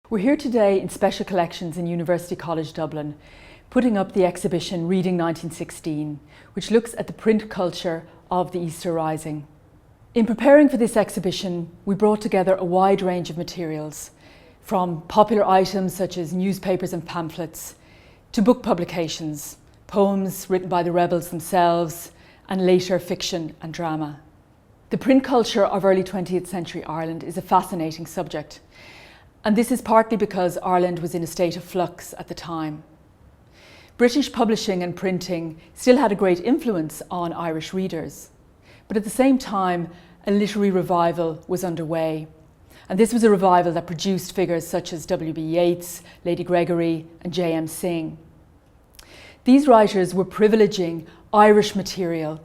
We're here today in Special Collections in University College Dublin, putting up the exhibition Reading 1916, which looks at the print culture of the Easter Rising. In preparing for this exhibition, we brought together a wide range of materials, from popular items such as newspapers and pamphlets, to book publications, poems written by the rebels themselves, and later fiction and drama. The print culture of early 20th century Ireland is a fascinating subject. And this is partly because Ireland was in a state of flux at the time. British publishing and printing still had a great influence on Irish readers, but at the same time, a literary revival was underway. And this was a revival that produced figures such as W.B. Yeats, Lady Gregory, and J.M. Synge. These writers were privileging Irish material,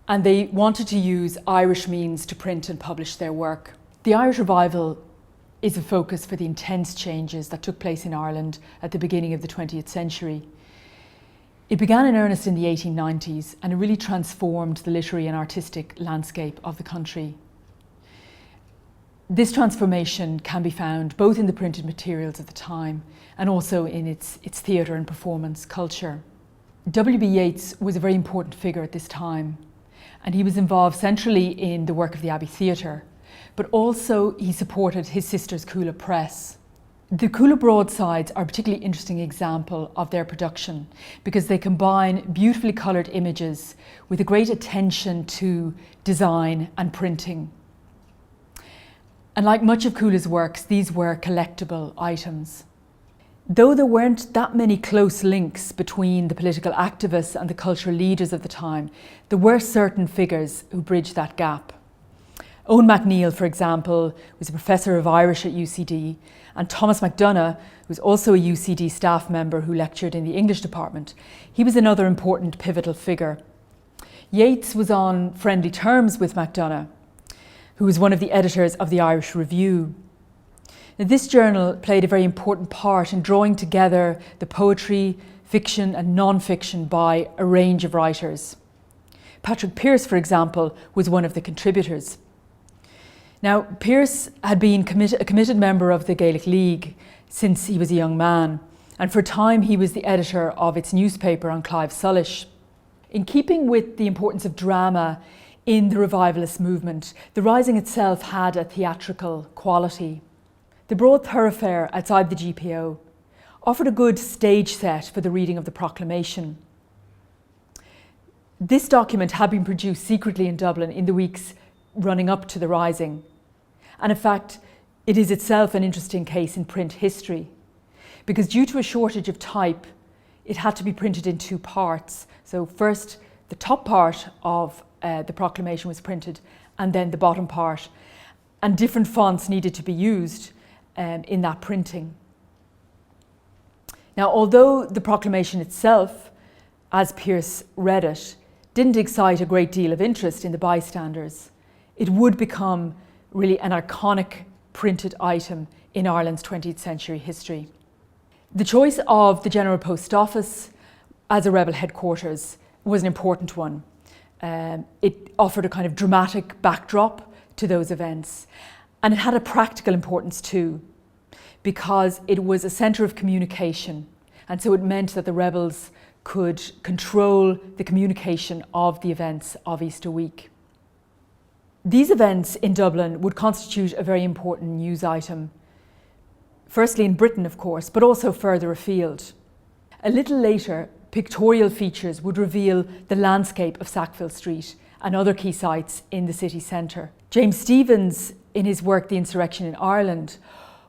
and they wanted to use Irish means to print and publish their work. The Irish revival is a focus for the intense changes that took place in Ireland at the beginning of the 20th century. It began in earnest in the 1890s, and it really transformed the literary and artistic landscape of the country. This transformation can be found both in the printed materials of the time and also in its theatre and performance culture. W.B. Yeats was a very important figure at this time, and he was involved centrally in the work of the Abbey Theatre, but also he supported his sister's Coola Press. The Coola broadsides are a particularly interesting example of their production because they combine beautifully coloured images with a great attention to design and printing. And like much of Coola's works, these were collectible items. Though there weren't that many close links between the political activists and the cultural leaders of the time, there were certain figures who bridged that gap. Owen MacNeill, for example, was a professor of Irish at UCD, and Thomas MacDonagh, who was also a UCD staff member who lectured in the English department, he was another important pivotal figure. Yeats was on friendly terms with MacDonagh, who was one of the editors of the Irish Review. Now, this journal played a very important part in drawing together the poetry, fiction and non-fiction by a range of writers. Patrick Pearse, for example, was one of the contributors. Now, Pearse had been a committed member of the Gaelic League since he was a young man, and for a time he was the editor of its newspaper on Clive Sullish. In keeping with the importance of drama in the revivalist movement, the Rising itself had a theatrical quality. The broad thoroughfare outside the GPO offered a good stage set for the reading of the proclamation. This document had been produced secretly in Dublin in the weeks running up to the Rising. And in fact, it is itself an interesting case in print history, because due to a shortage of type, it had to be printed in two parts. So first, the top part of the proclamation was printed, and then the bottom part, and different fonts needed to be used in that printing. Now, although the proclamation itself, as Pearse read it, didn't excite a great deal of interest in the bystanders, it would become really an iconic printed item in Ireland's 20th century history. The choice of the General Post Office as a rebel headquarters was an important one. It offered a kind of dramatic backdrop to those events, and it had a practical importance too, because it was a centre of communication, and so it meant that the rebels could control the communication of the events of Easter week. These events in Dublin would constitute a very important news item, firstly in Britain, of course, but also further afield. A little later, pictorial features would reveal the landscape of Sackville Street and other key sites in the city centre. James Stephens, in his work The Insurrection in Ireland,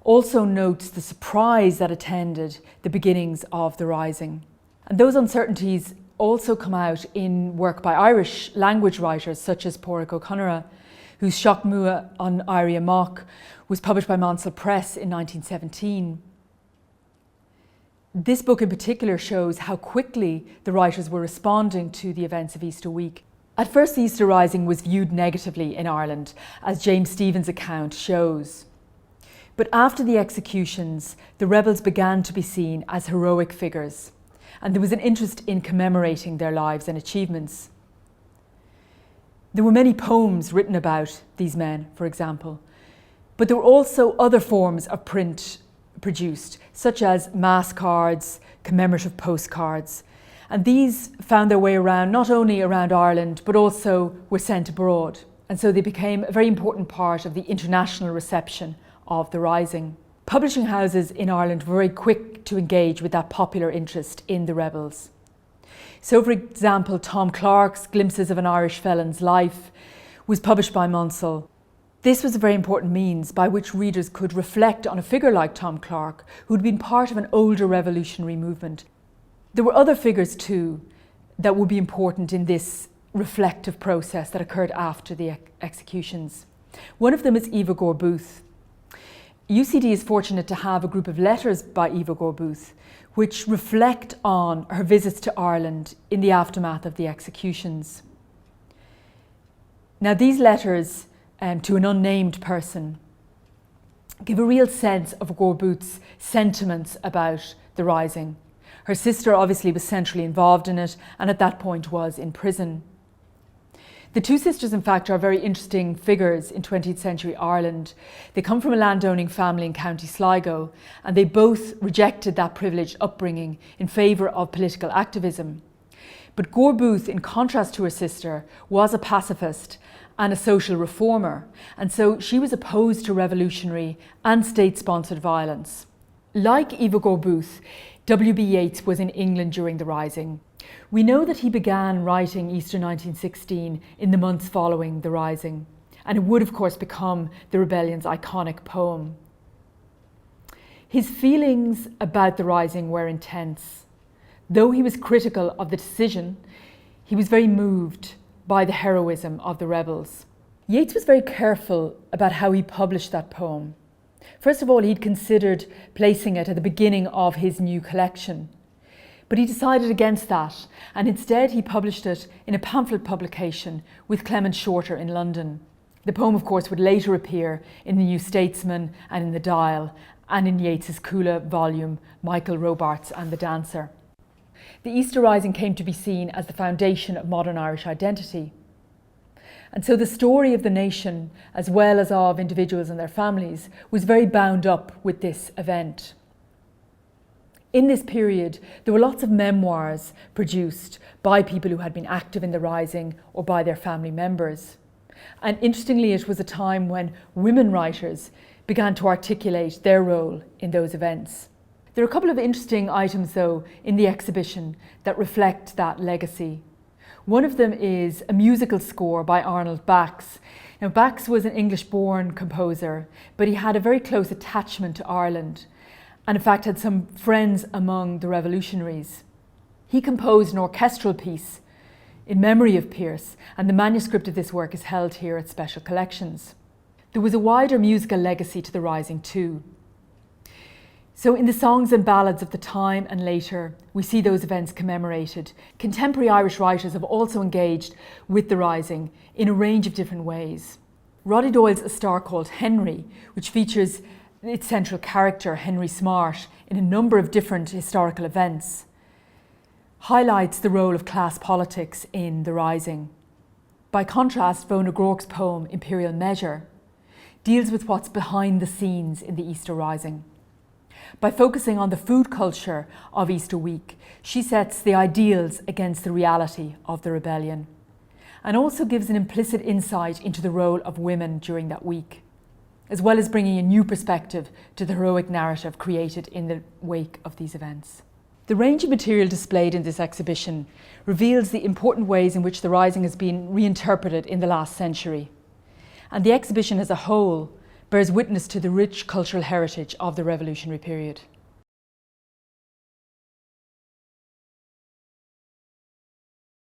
also notes the surprise that attended the beginnings of the Rising. And those uncertainties also come out in work by Irish language writers such as Pádraig Ó Conaireadh, whose Seach Mua on Éirí Amach was published by Monsell Press in 1917. This book in particular shows how quickly the writers were responding to the events of Easter week. At first, the Easter Rising was viewed negatively in Ireland, as James Stephens' account shows. But after the executions, the rebels began to be seen as heroic figures, and there was an interest in commemorating their lives and achievements. There were many poems written about these men, for example, but there were also other forms of print produced, such as mass cards, commemorative postcards. And these found their way around, not only around Ireland, but also were sent abroad. And so they became a very important part of the international reception of the Rising. Publishing houses in Ireland were very quick to engage with that popular interest in the rebels. So, for example, Tom Clarke's Glimpses of an Irish Felon's Life was published by Munsell. This was a very important means by which readers could reflect on a figure like Tom Clarke, who'd been part of an older revolutionary movement. There were other figures too that would be important in this reflective process that occurred after the executions. One of them is Eva Gore Booth. UCD is fortunate to have a group of letters by Eva Gore Booth which reflect on her visits to Ireland in the aftermath of the executions. Now, these letters to an unnamed person give a real sense of Gore Booth's sentiments about the Rising. Her sister obviously was centrally involved in it and at that point was in prison. The two sisters, in fact, are very interesting figures in 20th century Ireland. They come from a landowning family in County Sligo, and they both rejected that privileged upbringing in favour of political activism. But Gore Booth, in contrast to her sister, was a pacifist and a social reformer, and so she was opposed to revolutionary and state-sponsored violence. Like Eva Gore Booth, W.B. Yeats was in England during the Rising. We know that he began writing Easter 1916 in the months following the Rising, and it would of course become the rebellion's iconic poem. His feelings about the Rising were intense. Though he was critical of the decision, he was very moved by the heroism of the rebels. Yeats was very careful about how he published that poem. First of all, he'd considered placing it at the beginning of his new collection. But he decided against that, and instead he published it in a pamphlet publication with Clement Shorter in London. The poem, of course, would later appear in the New Statesman and in the Dial, and in Yeats's Coola volume, Michael Robarts and the Dancer. The Easter Rising came to be seen as the foundation of modern Irish identity. And so the story of the nation, as well as of individuals and their families, was very bound up with this event. In this period, there were lots of memoirs produced by people who had been active in the Rising or by their family members. And interestingly, it was a time when women writers began to articulate their role in those events. There are a couple of interesting items, though, in the exhibition that reflect that legacy. One of them is a musical score by Arnold Bax. Now, Bax was an English-born composer, but he had a very close attachment to Ireland, and in fact had some friends among the revolutionaries. He composed an orchestral piece in memory of Pearse, and the manuscript of this work is held here at Special Collections. There was a wider musical legacy to the Rising too. So in the songs and ballads of the time and later, we see those events commemorated. Contemporary Irish writers have also engaged with the Rising in a range of different ways. Roddy Doyle's A Star Called Henry, which features its central character, Henry Smart, in a number of different historical events, highlights the role of class politics in the Rising. By contrast, Bhona Groarke's poem, Imperial Measure, deals with what's behind the scenes in the Easter Rising. By focusing on the food culture of Easter week, she sets the ideals against the reality of the rebellion, and also gives an implicit insight into the role of women during that week, as well as bringing a new perspective to the heroic narrative created in the wake of these events. The range of material displayed in this exhibition reveals the important ways in which the Rising has been reinterpreted in the last century, and the exhibition as a whole bears witness to the rich cultural heritage of the revolutionary period.